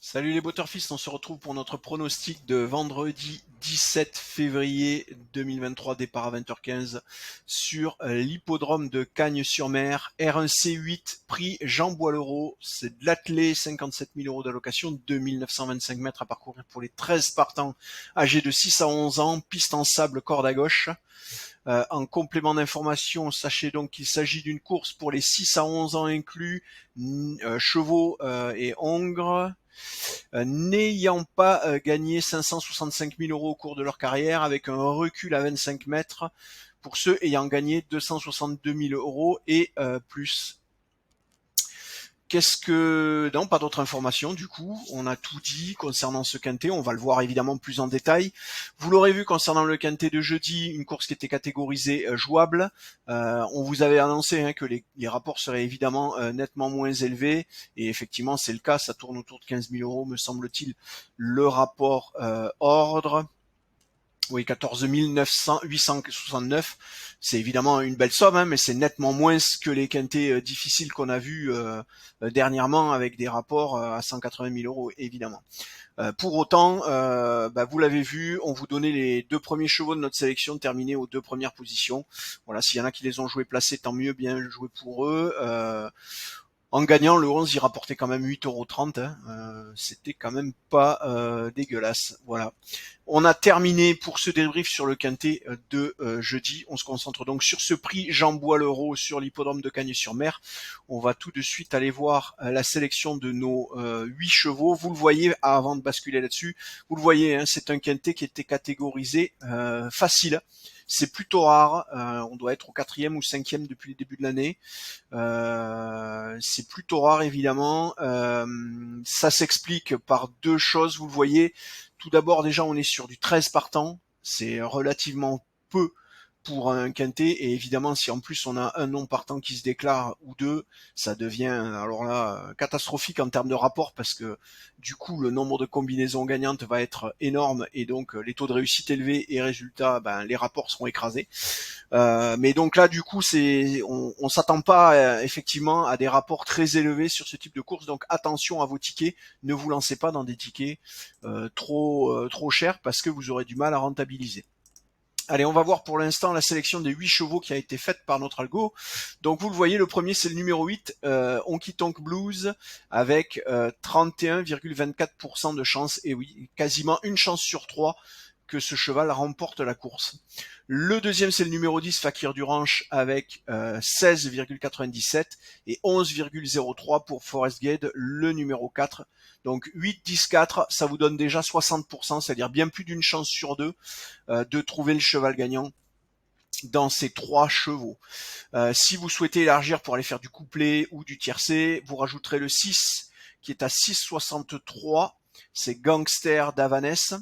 Salut les Butterfist, on se retrouve pour notre pronostic de vendredi 17 février 2023, départ à 20h15 sur l'hippodrome de Cagnes-sur-Mer, R1C8, prix Jean Boileau, c'est de l'attelé, 57 000 euros d'allocation, 2925 mètres à parcourir pour les 13 partants âgés de 6 à 11 ans, piste en sable, corde à gauche. En complément d'information, sachez donc qu'il s'agit d'une course pour les 6 à 11 ans inclus, chevaux et hongres, n'ayant pas gagné 565 000 euros au cours de leur carrière, avec un recul à 25 mètres pour ceux ayant gagné 262 000 euros et plus. Non, pas d'autres informations du coup, on a tout dit concernant ce quintet, on va le voir évidemment plus en détail. Vous l'aurez vu concernant le quintet de jeudi, une course qui était catégorisée jouable. On vous avait annoncé que les rapports seraient évidemment nettement moins élevés, et effectivement c'est le cas, ça tourne autour de 15 000 euros me semble-t-il, le rapport ordre. Oui, 14 869, c'est évidemment une belle somme, mais c'est nettement moins que les quintets difficiles qu'on a vus dernièrement avec des rapports à 180 000 euros, évidemment. Pour autant, vous l'avez vu, on vous donnait les deux premiers chevaux de notre sélection terminés aux deux premières positions. Voilà, s'il y en a qui les ont joués placés, tant mieux, bien joué pour eux. En gagnant, le 11, il rapportait quand même 8,30 €. C'était quand même pas dégueulasse. Voilà. On a terminé pour ce débrief sur le quintet de jeudi. On se concentre donc sur ce prix Jean Boileau sur l'hippodrome de Cagnes-sur-Mer. On va tout de suite aller voir la sélection de nos 8 chevaux. Vous le voyez, avant de basculer là-dessus, vous le voyez, c'est un quintet qui était catégorisé facile. C'est plutôt rare, on doit être au 4e ou 5e depuis le début de l'année. C'est plutôt rare évidemment. Ça s'explique par deux choses, vous le voyez. Tout d'abord, déjà, on est sur du 13 partants. C'est relativement peu pour un quintet, et évidemment si en plus on a un non partant qui se déclare ou deux, ça devient alors là catastrophique en termes de rapport, parce que du coup le nombre de combinaisons gagnantes va être énorme, et donc les taux de réussite élevés, et résultat les rapports seront écrasés. Mais donc là du coup on s'attend pas effectivement à des rapports très élevés sur ce type de course, donc attention à vos tickets, ne vous lancez pas dans des tickets trop chers, parce que vous aurez du mal à rentabiliser. Allez, on va voir pour l'instant la sélection des 8 chevaux qui a été faite par notre algo. Donc vous le voyez, le premier c'est le numéro 8, Honky Tonk Blues, avec 31,24% de chance, et oui, quasiment une chance sur 3 que ce cheval remporte la course. Le deuxième c'est le numéro 10, Fakir du Ranch, avec 16,97 et 11,03 pour Forest Gate, le numéro 4. Donc 8, 10, 4, ça vous donne déjà 60%, c'est-à-dire bien plus d'une chance sur 2 de trouver le cheval gagnant dans ces 3 chevaux. Si vous souhaitez élargir pour aller faire du couplet ou du tiercé, vous rajouterez le 6 qui est à 6,63, c'est Gangster d'Avanès.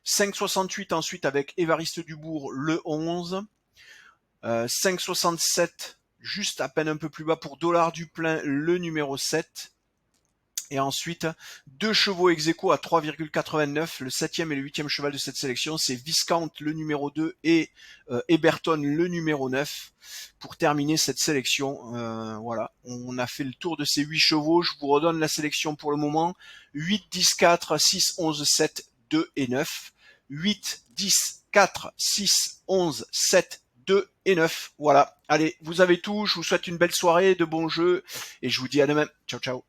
5,68 ensuite avec Évariste Dubourg, le 11. 5,67 juste à peine un peu plus bas pour Dollar du Plein, le numéro 7. Et ensuite, 2 chevaux ex-aequo à 3,89. Le 7e et le 8e cheval de cette sélection, c'est Viscount le numéro 2 et Eberton le numéro 9 pour terminer cette sélection. Voilà, on a fait le tour de ces 8 chevaux. Je vous redonne la sélection pour le moment. 8, 10, 4, 6, 11, 7, 2 et 9. 8, 10, 4, 6, 11, 7, 2 et 9. Voilà, allez, vous avez tout. Je vous souhaite une belle soirée, de bons jeux, et je vous dis à demain. Ciao, ciao.